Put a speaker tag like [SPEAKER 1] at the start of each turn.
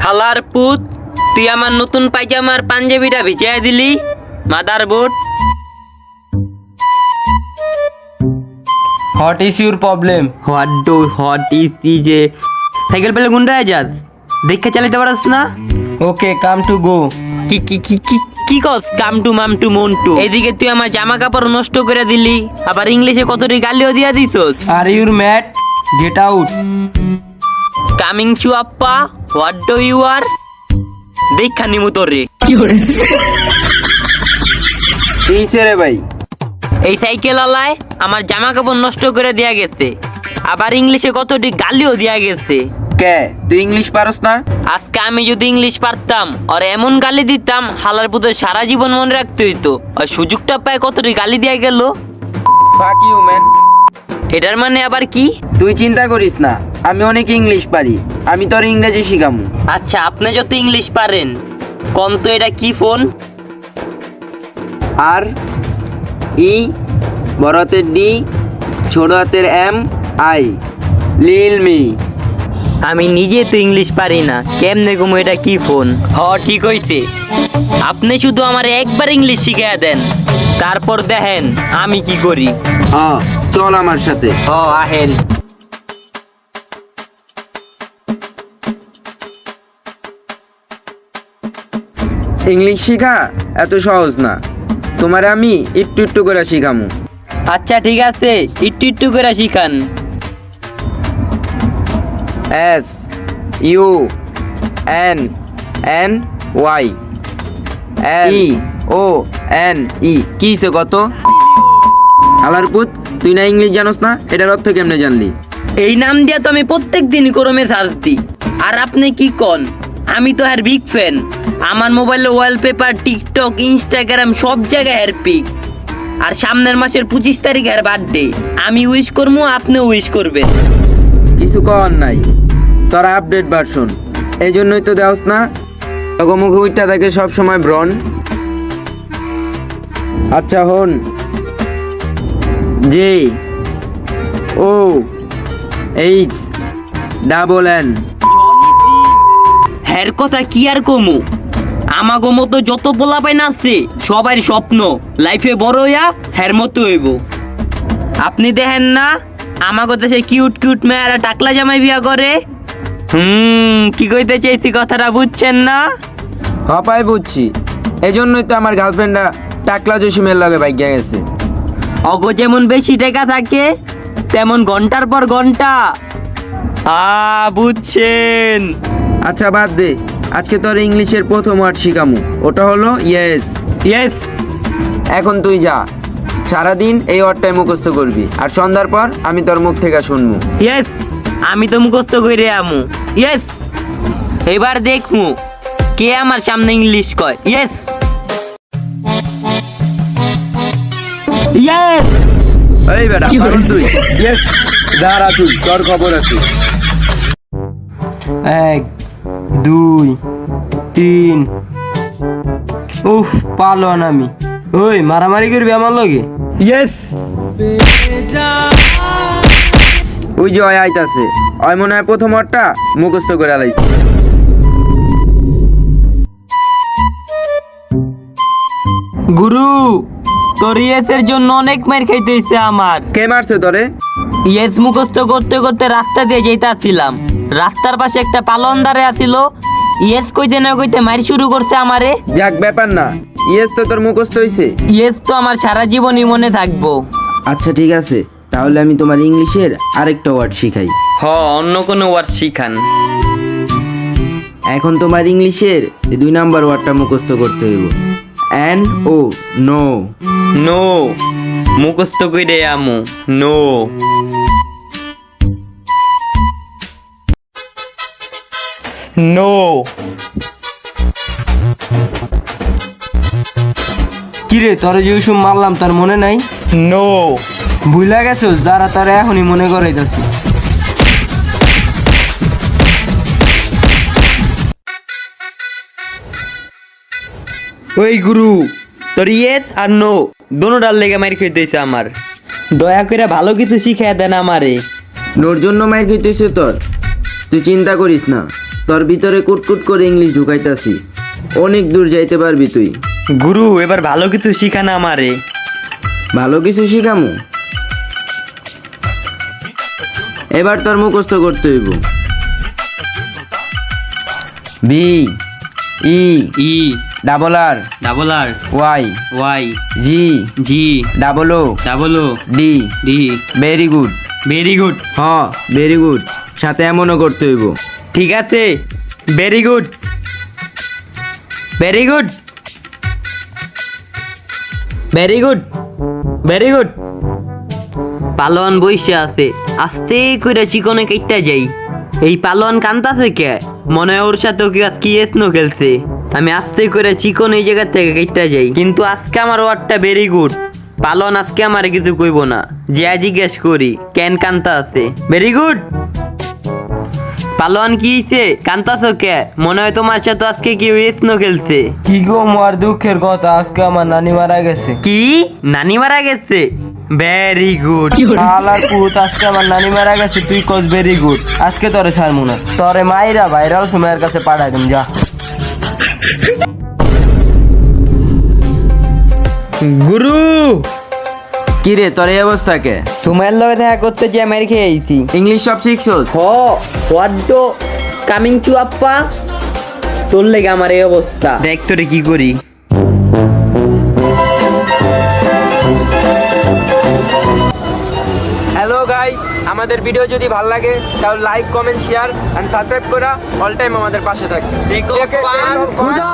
[SPEAKER 1] হালার পুত, তুই আমার নতুন পায়জামার পাঞ্জাবিটা ভিজাই দিলি mother board.
[SPEAKER 2] What is your problem?
[SPEAKER 1] What is যে সাইকেল পেলে গুন্ডা যাস দেখে চালাতে পারস না?
[SPEAKER 2] Okay, come to go.
[SPEAKER 1] কি কি কি কি কি কস come to mum to Montu? এদিকে তুই আমার জামা কাপড় নষ্ট করে দিলি, আবার ইংলিশে কতটি গালিও দিয়া দিছস।
[SPEAKER 2] আর your mat? Get out.
[SPEAKER 1] Coming to আপ্পা, হোয়াট ডু ইউ আর? দেখা নিমু তোরে।
[SPEAKER 2] কিসে রে ভাই?
[SPEAKER 1] এই সাইকেল আলায় আমার জামা কাপড় নষ্ট করে দেয়া গেছে, আবার ইংলিশে কতটি গালিও দেয়া গেছে।
[SPEAKER 2] কে, তুই ইংলিশ পারস না?
[SPEAKER 1] আজকে আমি যদি ইংলিশ পারতাম আর এমন গালি দিতাম হালার পুতে সারা জীবন মনে রাখতে হইতো। আর সুযোগটা পায় কতটি গালি দেয়া গেল।
[SPEAKER 2] Fuck you man.
[SPEAKER 1] এটার মানে আবার কি?
[SPEAKER 2] তুই চিন্তা করিস না, আমি অনেক ইংলিশ পারি, আমি তোর ইংরেজি শিখামু।
[SPEAKER 1] আচ্ছা, আপনি যত ইংলিশ পারেন কম তো এটা কি ফোন?
[SPEAKER 2] আর ই, বড় হাতের ডি, ছোট হাতের এম, আই, লিল মি।
[SPEAKER 1] আমি নিজে তো ইংলিশ পারি না, কেমনে ঘুমো এটা কি ফোন? ঠিক হইছে, আপনি শুধু আমার একবার ইংলিশ শিখাইয়া দেন, তারপর দেখেন আমি কি করি।
[SPEAKER 2] চল আমার সাথে।
[SPEAKER 1] আহেন।
[SPEAKER 2] ইংলিশ শিখা এত সহজ না, তোমার আমি একটু একটু করে শিখামু।
[SPEAKER 1] আচ্ছা ঠিক আছে, একটু একটু করে শিখান।
[SPEAKER 2] S U N N Y, L E O N E. কি সে কত? আলারপুত, তুই না ইংলিশ জানোস না, এটার অর্থ কেমনে জানলি?
[SPEAKER 1] এই নাম দিয়া তো আমি প্রত্যেক দিনই ক্রমে সার্চ দিই। আর আপনি কি কন? আমি তো আর বিগ ফ্যান। আমার মোবাইলে ওয়ালপেপার, টিকটক, ইনস্টাগ্রাম সব জায়গায় হের পিক। আর সামনের মাসের 25 তারিখ হের বার্থডে, আমি উইশ করবো, আপনিও উইশ করবেন।
[SPEAKER 2] কিছু কর নাই, তোরা আপডেট ভার্সন, এই জন্যই তো দেওস না। মুখে উইটা থাকে সবসময় ব্রন। আচ্ছা হন, J O H double N.
[SPEAKER 1] হের কথা কি আর কমু? আমাগো মতো যত পোলাপাই নাচছে সবার স্বপ্ন লাইফে বড় হইয়া হের মতো হইব। আপনি দেখেন না আমাগো দেশে কিউট কিউট মেয়েরা টাকলা জামাই বিয়া করে। কি কইতে চাইছি কথাটা বুঝছেন না?
[SPEAKER 2] হপাই বুঝছি, এই জন্যই তো আমার গার্লফ্রেন্ডরা টাকলা জসিমের লগে বাইকে গেছে।
[SPEAKER 1] অগো যেমন বেশি টাকা থাকে তেমন ঘন্টার পর ঘন্টা। বুঝছেন?
[SPEAKER 2] আচ্ছা বাদ দে, আজকে তোর ইংলিশের প্রথম ওয়ার্ড শিখামু, ওটা হলো ইয়েস।
[SPEAKER 1] ইয়েস।
[SPEAKER 2] এখন তুই যা, সারাদিন এই ওয়ার্ডটাই মুখস্থ করবি, আর সন্ধ্যার পর আমি তোর মুখ থেকে শুনবো।
[SPEAKER 1] ইয়েস, আমি তো মুখস্থ কইরে আমু। ইয়েস, এবার দেখমু কে আমার সামনে ইংলিশ কয়। Yes yes.
[SPEAKER 2] এই বেটা, পারুন তুই? ইয়েস, দাঁড়া তুই, তোর খবর আছে। 1 2 3। উফ, পালোয়ান আমি। ওই মারামারি করবি আমার লগে?
[SPEAKER 1] ইয়েস।
[SPEAKER 2] ওই যে অয় আইতাছে, অয় মনে হয় প্রথম ওয়ার্ডটা মুখস্থ করে আলাইছে।
[SPEAKER 1] গুরু, তোর ইয়েসের জন্য অনেক মার খাইতে হইছে আমার।
[SPEAKER 2] কে মারছে তোরে?
[SPEAKER 1] ইয়েস মুখস্থ করতে করতে রাস্তা দিয়ে যাইতাছিলাম, রাস্তার পাশে একটা পালন দাঁড়ে আছিল। ইয়েস কইতে না কইতে মার শুরু করছে আমারে।
[SPEAKER 2] যাক, ব্যাপার না, ইয়েস তো তোর মুখস্থ হইছে।
[SPEAKER 1] ইয়েস তো আমার সারা জীবনই মনে থাকবো।
[SPEAKER 2] আচ্ছা ঠিক আছে, তাহলে আমি তোমার ইংলিশের আরেকটা ওয়ার্ড শিখাই।
[SPEAKER 1] অন্য কোনো ওয়ার্ড শিখান।
[SPEAKER 2] এখন তোমার ইংলিশের 2 নাম্বার ওয়ার্ডটা মুখস্থ করতে হইব। N O, no.
[SPEAKER 1] নো, মুখস্থ কইরে আমু। নো। নো।
[SPEAKER 2] কিরে, তোরে যে ওইসব মারলাম তার মনে নাই?
[SPEAKER 1] নো।
[SPEAKER 2] ভুলা গেছোস? দাঁড়া, তোরা এখনই মনে করাইতাছি।
[SPEAKER 1] ওই গুরু, তোর ইয়েস আর নো দোনোটার লেগে মার খাইতেছে আমার। দয়া করে ভালো কিছু শিখাই দেন আমারে।
[SPEAKER 2] নোর জন্য মাইর খাইতেছে তোর? তুই চিন্তা করিস না, তোর ভিতরে কুটকুট করে ইংলিশ ঢুকাইতাছি, অনেক দূর যাইতে পারবি তুই।
[SPEAKER 1] গুরু এবার ভালো কিছু শিখানা আমারে।
[SPEAKER 2] ভালো কিছু শিখামু, এবার তোর মুখস্থ করতে হইব। B E
[SPEAKER 1] E
[SPEAKER 2] double R
[SPEAKER 1] double R
[SPEAKER 2] Y
[SPEAKER 1] Y
[SPEAKER 2] G
[SPEAKER 1] G
[SPEAKER 2] double O
[SPEAKER 1] double O
[SPEAKER 2] D
[SPEAKER 1] D.
[SPEAKER 2] Very good.
[SPEAKER 1] Very good.
[SPEAKER 2] হ ভেরি গুড, সাথে এমনও করতে হইব।
[SPEAKER 1] ঠিক আছে, very good very good very good very good. পালোয়ান বইসে আছে, আস্তে করে চিকনে কেটটা যাই। এই পালোয়ান কান্তাছে কে? মনে হয় ওর সাথে কি এসনো খেলছে। আমি আস্তে করে চিকন এই জায়গা থেকে কেটটা যাই, কিন্তু আজকে আমার ওয়ার্ডটা ভেরি গুড। পালোয়ান আজকে আমার কিছু কইব না, যে জিজ্ঞেস করি কেন কান্তা আছে। Very good. পালোয়ান কি হইছে? কান্তাছো কে? মনে হয় তোমার সাথে আজকে কেউ এসনো খেলছে।
[SPEAKER 3] কি গো মোর দুঃখের কথা, আজকে আমার নানি মারা গেছে।
[SPEAKER 1] কি? নানি মারা গেছে? Very good.
[SPEAKER 3] আলার পুত, আজকে আমার নানি মারা গেছে, তুই কস ভেরি গুড। আজকে তোরে ছাড়মু না, তোরে মাইরা ভাইরাল সুমাইয়ের কাছে পাঠাই দিম, যা।
[SPEAKER 1] গুরু
[SPEAKER 2] কি রে তোর এই অবস্থা কে?
[SPEAKER 1] সুমাইয়ের লগে দেখা করতে যে মেরে খেয়ে আইছি।
[SPEAKER 2] ইংলিশ সব শিখছস?
[SPEAKER 1] হ, what do coming to Appa? তোর লেগে আমার এই অবস্থা। দেখ তোরে কি করি।
[SPEAKER 2] হ্যালো গাইস, আমাদের ভিডিও যদি ভালো লাগে তাহলে like comment share and subscribe করা অল টাইম আমাদের পাশে থাকবে।
[SPEAKER 1] দেখো, খুদা